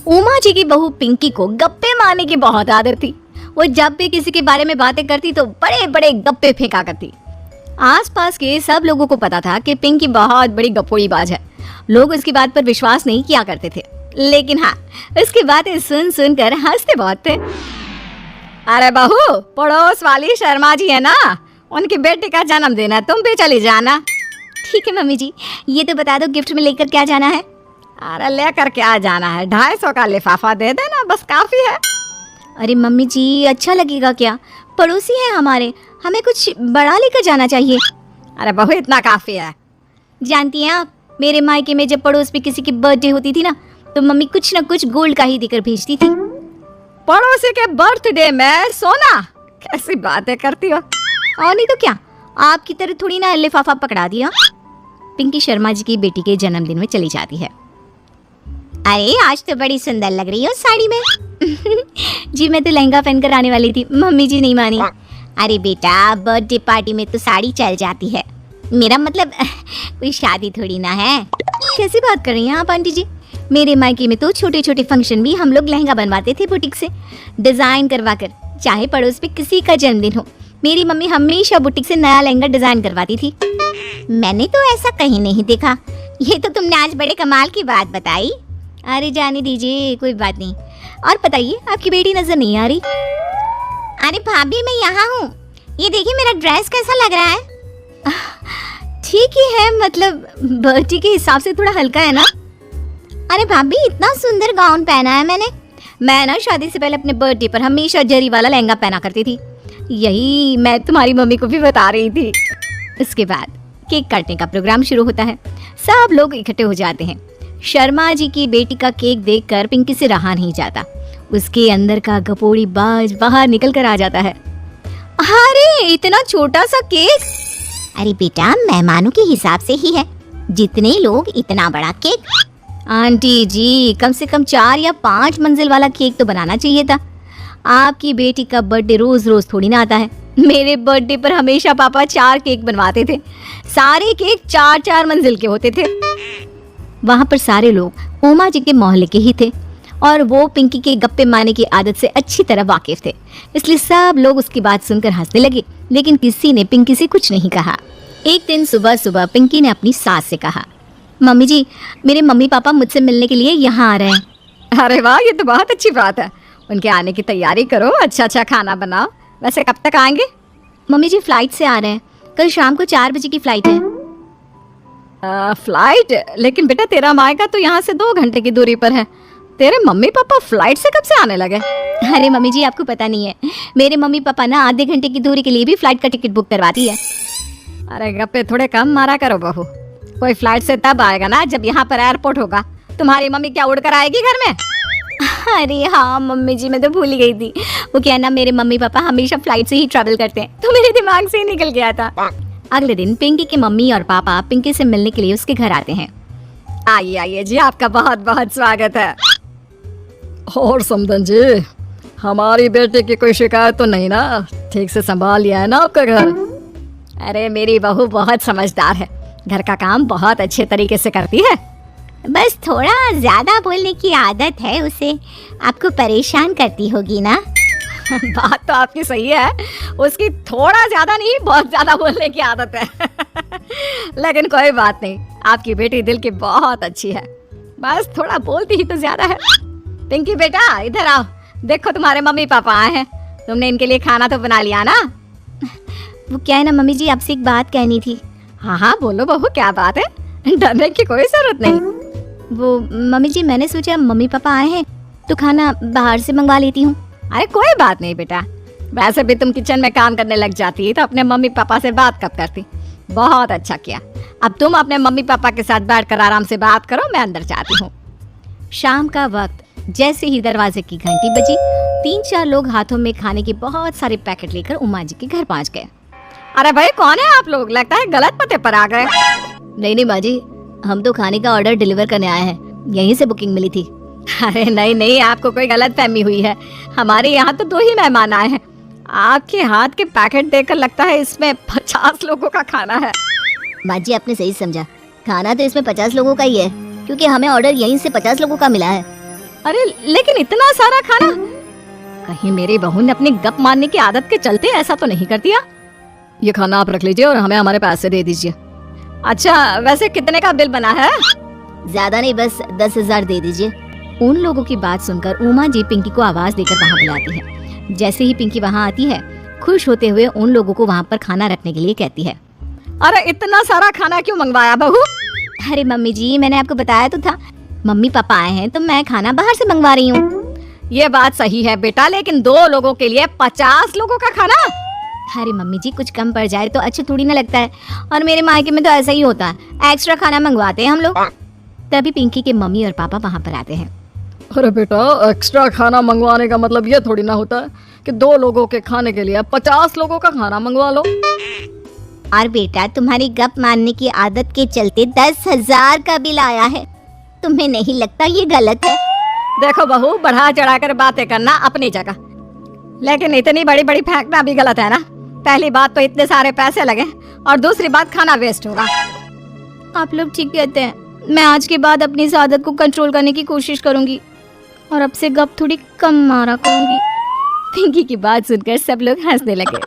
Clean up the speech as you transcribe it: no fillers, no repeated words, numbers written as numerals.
उमा जी की बहू पिंकी को गप्पे मारने की बहुत आदत थी। वो जब भी किसी के बारे में बातें करती तो बड़े बड़े गप्पे फेंका करती। आसपास के सब लोगों को पता था कि पिंकी बहुत बड़ी गप्पोड़ीबाज है। लोग उसकी बात पर विश्वास नहीं किया करते थे, लेकिन हाँ, उसकी बातें सुन सुन कर हंसते बहुत थे। अरे बहू, पड़ोस वाली शर्मा जी है ना, उनकी बेटी का जन्मदिन है, तुम भी चली जाना। ठीक है मम्मी जी, ये तो बता दो गिफ्ट में लेकर क्या जाना है? अरे लेकर क्या जाना है, 250 का लिफाफा दे देना, बस काफी है। अरे मम्मी जी, अच्छा लगेगा क्या? पड़ोसी है हमारे, हमें कुछ बड़ा लेकर जाना चाहिए। अरे बहू, इतना काफी है। जानती हैं आप, मेरे मायके में जब पड़ोस में किसी की बर्थडे होती थी ना, तो मम्मी कुछ न कुछ गोल्ड का ही देकर भेजती थी। पड़ोसी के बर्थडे में सोना? कैसी बातें करती हो। और नहीं तो क्या, आपकी तरह थोड़ी ना लिफाफा पकड़ा दिया। पिंकी शर्मा जी की बेटी के जन्मदिन में चली जाती है। अरे आज तो बड़ी सुंदर लग रही हो साड़ी में। जी मैं तो लहंगा पहनकर आने वाली थी, मम्मी जी नहीं मानी। अरे बेटा, बर्थडे पार्टी में तो साड़ी चल जाती है, मेरा मतलब कोई शादी थोड़ी ना है। कैसी बात कर रही हैं आप आंटी जी? मेरे मायके में तो छोटे छोटे फंक्शन भी हम लोग लहंगा बनवाते थे बुटीक से, डिजाइन करवा कर। चाहे पड़ोस में किसी का जन्मदिन हो, मेरी मम्मी हमेशा बुटीक से नया लहंगा डिजाइन करवाती थी। मैंने तो ऐसा कहीं नहीं देखा, ये तो तुमने आज बड़े कमाल की बात बताई। अरे जाने दीजिए, कोई बात नहीं। और बताइए, आपकी बेटी नजर नहीं आ रही। अरे भाभी, मैं यहाँ हूँ, ये देखिए मेरा ड्रेस कैसा लग रहा है। ठीक ही है, मतलब बर्थडे के हिसाब से थोड़ा हल्का है ना। अरे भाभी, इतना सुंदर गाउन पहना है मैंने। मैं ना शादी से पहले अपने बर्थडे पर हमेशा जरी वाला लहंगा पहना करती थी, यही मैं तुम्हारी मम्मी को भी बता रही थी। उसके बाद केक काटने का प्रोग्राम शुरू होता है। सब लोग इकट्ठे हो जाते हैं। शर्मा जी की बेटी का केक देखकर पिंकी से रहा नहीं जाता। उसके अंदर का गपोड़ी बाज बाहर निकल कर आ जाता है। अरे इतना छोटा सा केक? अरे बेटा, मेहमानों के हिसाब से ही है, जितने लोग इतना बड़ा केक। आंटी जी, कम से कम 4 या 5 मंजिल वाला केक तो बनाना चाहिए था। आपकी बेटी का बर्थडे रोज रोज थोड़ी ना आता है। मेरे बर्थडे पर हमेशा पापा 4 केक बनवाते थे, सारे केक 4-4 मंजिल के होते थे। वहाँ पर सारे लोग उमा जी के मोहल्ले के ही थे और वो पिंकी के गप्पे मारने की आदत से अच्छी तरह वाकिफ थे, इसलिए सब लोग उसकी बात सुनकर हंसने लगे, लेकिन किसी ने पिंकी से कुछ नहीं कहा। एक दिन सुबह सुबह पिंकी ने अपनी सास से कहा, मम्मी जी, मेरे मम्मी पापा मुझसे मिलने के लिए यहाँ आ रहे हैं। अरे वाह, ये तो बहुत अच्छी बात है, उनके आने की तैयारी करो, अच्छा अच्छा खाना बनाओ। वैसे कब तक आएंगे? मम्मी जी फ्लाइट से आ रहे हैं, कल शाम को 4 बजे की फ्लाइट है। फ्लाइट? लेकिन बेटा तेरा मायका तो यहाँ से 2 घंटे की दूरी पर है, तेरे मम्मी पापा फ्लाइट से कब से आने लगे? अरे मम्मी जी, आपको पता नहीं है, मेरे मम्मी पापा ना आधे घंटे की दूरी के लिए भी फ्लाइट का टिकट बुक करवाती है। अरे गप्पे थोड़े कम मारा करो बहू, कोई फ्लाइट से तब आएगा ना जब यहाँ पर एयरपोर्ट होगा। तुम्हारी मम्मी क्या उड़कर आएगी घर में? अरे हाँ मम्मी जी, मैं तो भूल ही गई थी। वो क्या ना, मेरे मम्मी पापा हमेशा फ्लाइट से ही ट्रैवल करते हैं, तो मेरे दिमाग से ही निकल गया था। अगले दिन पिंकी के मम्मी और पापा पिंकी से मिलने के लिए उसके घर आते हैं। आइए आइए जी, आपका बहुत बहुत स्वागत है। और समदन जी, हमारी बेटे की कोई शिकायत तो नहीं ना? ठीक से संभाल लिया है ना आपका घर? अरे मेरी बहू बहुत समझदार है, घर का काम बहुत अच्छे तरीके से करती है, बस थोड़ा ज्यादा बोलने की आदत है उसे, आपको परेशान करती होगी ना। बात तो आपकी सही है, उसकी थोड़ा ज्यादा नहीं बहुत ज्यादा बोलने की आदत है। लेकिन कोई बात नहीं, आपकी बेटी दिल की बहुत अच्छी है, बस थोड़ा बोलती ही तो ज्यादा है। पिंकी बेटा इधर आओ, देखो तुम्हारे मम्मी पापा आए हैं, तुमने इनके लिए खाना तो बना लिया ना? वो क्या है ना मम्मी जी, आपसे एक बात कहनी थी। हाँ हाँ बोलो बहू, क्या बात है, डरने की कोई जरूरत नहीं। वो मम्मी जी, मैंने सोचा मम्मी पापा आए हैं तो खाना बाहर से मंगवा लेती हूँ। अरे कोई बात नहीं बेटा, वैसे भी तुम किचन में काम करने लग जाती तो अपने मम्मी पापा से बात कब करती। बहुत अच्छा किया, अब तुम अपने मम्मी पापा के साथ बैठकर आराम से बात करो, मैं अंदर जाती हूँ। शाम का वक्त जैसे ही दरवाजे की घंटी बजी, 3-4 लोग हाथों में खाने के बहुत सारे पैकेट लेकर उमा जी के घर पहुँच गए। अरे भाई कौन है आप लोग, लगता है गलत पते पर आ गए। नहीं माँ जी, हम तो खाने का ऑर्डर डिलीवर करने आए हैं, यहीं से बुकिंग मिली थी। अरे नहीं, आपको कोई गलत फहमी हुई है, हमारे यहाँ तो 2 ही मेहमान आए हैं। आपके हाथ के पैकेट देखकर लगता है इसमें 50 लोगों का खाना है। माँ जी आपने सही समझा, खाना तो इसमें 50 लोगों का ही है, क्योंकि हमें ऑर्डर यहीं से 50 लोगों का मिला है। अरे लेकिन इतना सारा खाना, कहीं मेरी बहू ने अपनी गप मारने की आदत के चलते ऐसा तो नहीं कर दिया? ये खाना आप रख लीजिए और हमें हमारे पैसे दे दीजिए। अच्छा वैसे कितने का बिल बना है? ज्यादा नहीं, बस 10,000 दे दीजिए। उन लोगों की बात सुनकर उमा जी पिंकी को आवाज देकर वहाँ बुलाती है। जैसे ही पिंकी वहाँ आती है, खुश होते हुए उन लोगों को वहाँ पर खाना रखने के लिए कहती है। अरे इतना सारा खाना क्यों मंगवाया बहू? अरे मम्मी जी, मैंने आपको बताया तो था, मम्मी पापा आए हैं तो मैं खाना बाहर से मंगवा रही हूँ। ये बात सही है बेटा, लेकिन 2 लोगों के लिए 50 लोगों का खाना? अरे मम्मी जी, कुछ कम पड़ जाए तो अच्छा थोड़ी ना लगता है, और मेरे मायके में तो ऐसा ही होता है, एक्स्ट्रा खाना मंगवाते हैं हम लोग। तभी पिंकी के मम्मी और पापा वहाँ पर आते हैं। अरे बेटा, एक्स्ट्रा खाना मंगवाने का मतलब ये थोड़ी ना होता है कि 2 लोगों के खाने के लिए 50 लोगों का खाना मंगवा लो। और बेटा, तुम्हारी गप मारने की आदत के चलते 10,000 का बिल आया है, तुम्हें नहीं लगता ये गलत है? देखो बहू, बढ़ा चढ़ाकर बातें करना अपनी जगह, लेकिन इतनी बड़ी बड़ी फेंकना भी गलत है ना। पहली बात तो इतने सारे पैसे लगे, और दूसरी बात खाना वेस्ट होगा। आप लोग ठीक कहते हैं, मैं आज के बाद अपनी इस आदत को कंट्रोल करने की कोशिश करूंगी और अब से गप थोड़ी कम मारा करूंगी। पिंकी की बात सुनकर सब लोग हंसने लगे।